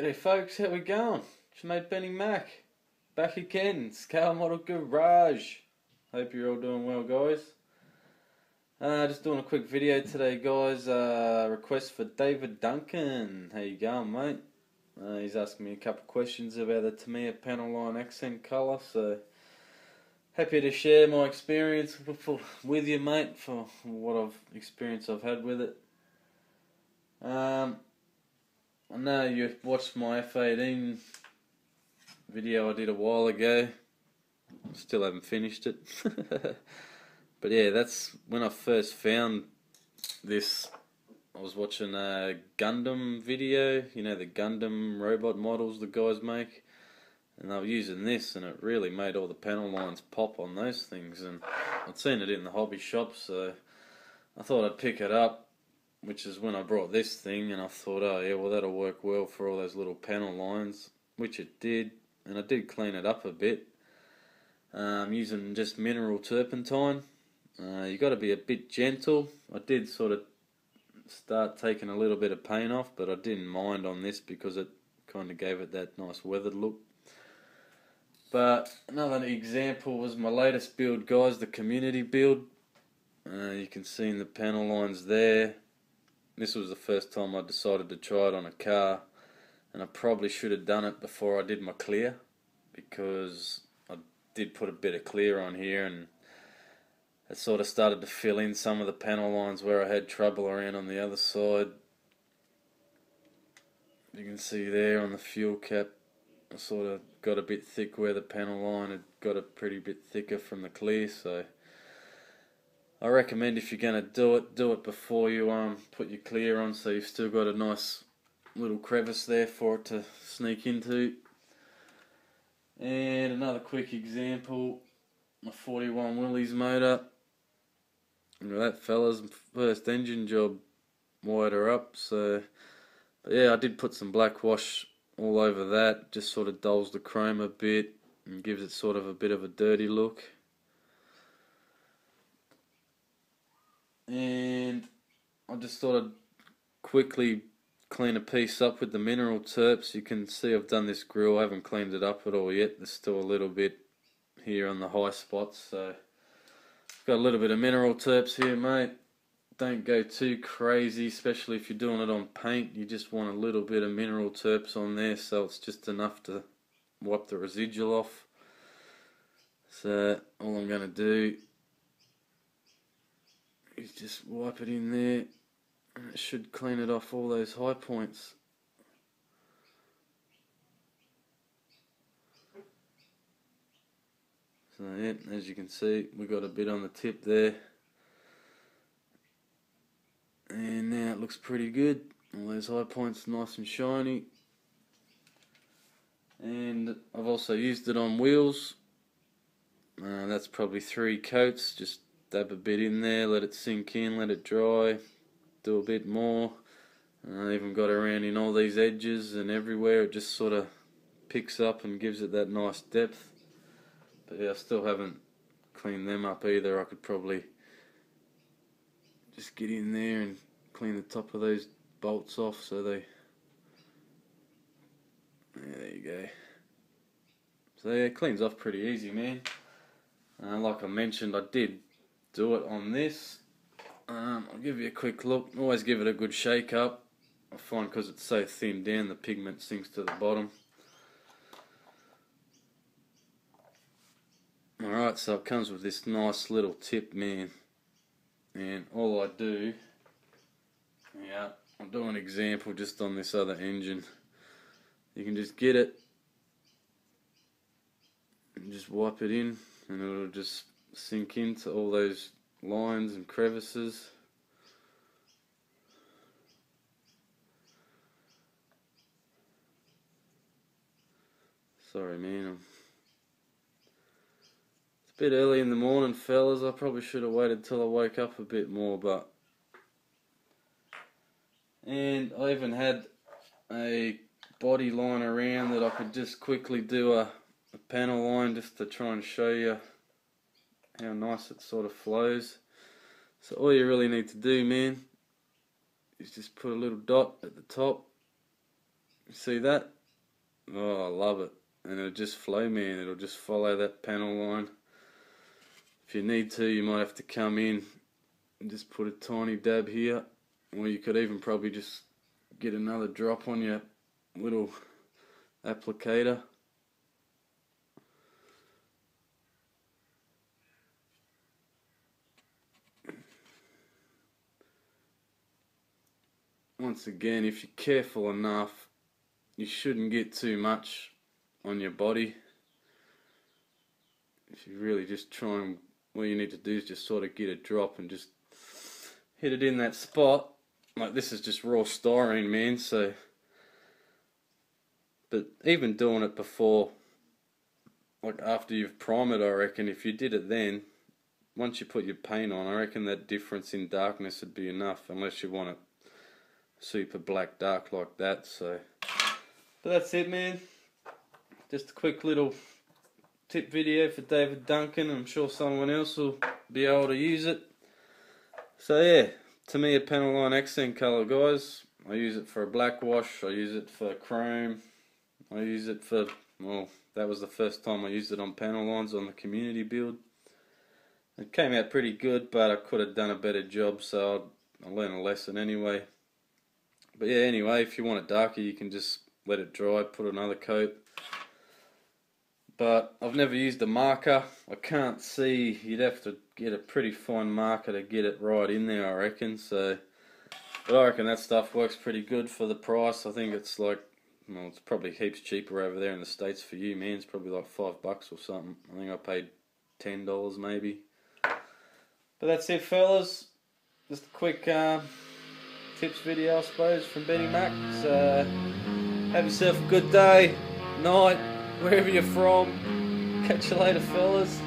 G'day folks, how we going? It's your mate Benny Mac, back again, Scale Model Garage. Hope you're all doing well, guys. Just doing a quick video today, guys. Request for David Duncan. How you going, mate? He's asking me a couple of questions about the Tamiya panel line accent colour, so happy to share my experience with you, mate, for what experience I've had with it. I know you watched my F18 video I did a while ago. Still haven't finished it. But yeah, that's when I first found this. I was watching a Gundam video, you know, the Gundam robot models the guys make, and they were using this, and it really made all the panel lines pop on those things. And I'd seen it in the hobby shop, so I thought I'd pick it up, which is when I brought this thing, and I thought, oh yeah, well that'll work well for all those little panel lines, which it did. And I did clean it up a bit, using just mineral turpentine. You got to be a bit gentle. I did sort of start taking a little bit of paint off, but I didn't mind on this because it kind of gave it that nice weathered look. But another example was my latest build, guys, the community build. You can see in the panel lines there. This was the first time I decided to try it on a car, and I probably should have done it before I did my clear, because I did put a bit of clear on here and it sort of started to fill in some of the panel lines where I had trouble around on the other side. You can see there on the fuel cap, I sort of got a bit thick where the panel line had got a pretty bit thicker from the clear. So I recommend, if you're going to do it before you put your clear on, so you've still got a nice little crevice there for it to sneak into. And another quick example, my 41 Willys motor. Look at that, fellas, first engine job, wired her up. So, but yeah, I did put some black wash all over that, just sort of dulls the chrome a bit and gives it sort of a bit of a dirty look. And I just thought I'd quickly clean a piece up with the mineral terps. You can see I've done this grill, I haven't cleaned it up at all yet. There's still a little bit here on the high spots, so got a little bit of mineral terps here, mate. Don't go too crazy, especially if you're doing it on paint. You just want a little bit of mineral terps on there, so it's just enough to wipe the residual off. So all I'm going to do is just wipe it in there, and it should clean it off all those high points. So yeah, as you can see, we got a bit on the tip there, and now it looks pretty good. All those high points nice and shiny. And I've also used it on wheels. That's probably 3 coats. Just dab a bit in there, let it sink in, let it dry, do a bit more. I even got around in all these edges and everywhere. It just sort of picks up and gives it that nice depth. But yeah, I still haven't cleaned them up either. I could probably just get in there and clean the top of those bolts off so they... Yeah, there you go. So yeah, it cleans off pretty easy, man. Like I mentioned, I did do it on this. I'll give you a quick look. Always give it a good shake up. I find because it's so thinned down, the pigment sinks to the bottom. Alright, so it comes with this nice little tip, man. And all I do, yeah, I'll do an example just on this other engine. You can just get it and just wipe it in, and it'll just sink into all those lines and crevices. Sorry, man, it's a bit early in the morning, fellas. I probably should have waited till I woke up a bit more, but... And I even had a body line around that I could just quickly do a panel line just to try and show you how nice it sort of flows. So all you really need to do, man, is just put a little dot at the top. You see that? love it. And it'll just flow, man. It'll just follow that panel line. If you need to, you might have to come in and just put a tiny dab here, or you could even probably just get another drop on your little applicator. Once again, if you're careful enough, you shouldn't get too much on your body. If you really just try and, what you need to do is just sort of get a drop and just hit it in that spot. Like, this is just raw styrene, man, so, but even doing it before, like after you've primed it, I reckon if you did it then, once you put your paint on, I reckon that difference in darkness would be enough, unless you want it super black dark like that. So, but that's it, man. Just a quick little tip video for David Duncan. I'm sure someone else will be able to use it. So yeah, Tamiya panel line accent colour, guys. I use it for a black wash, I use it for chrome, I use it for, well, that was the first time I used it on panel lines on the community build. It came out pretty good, but I could have done a better job, so I learned a lesson anyway. But yeah, anyway, if you want it darker, you can just let it dry, put another coat. But I've never used a marker. I can't see, you'd have to get a pretty fine marker to get it right in there, I reckon. So, but I reckon that stuff works pretty good for the price. I think it's like, well, it's probably heaps cheaper over there in the States for you, man. It's probably like $5 or something. I think I paid $10 maybe. But that's it, fellas. Just a quick tips video, I suppose, from Benny Mac. So, have yourself a good day, night, wherever you're from. Catch you later, fellas.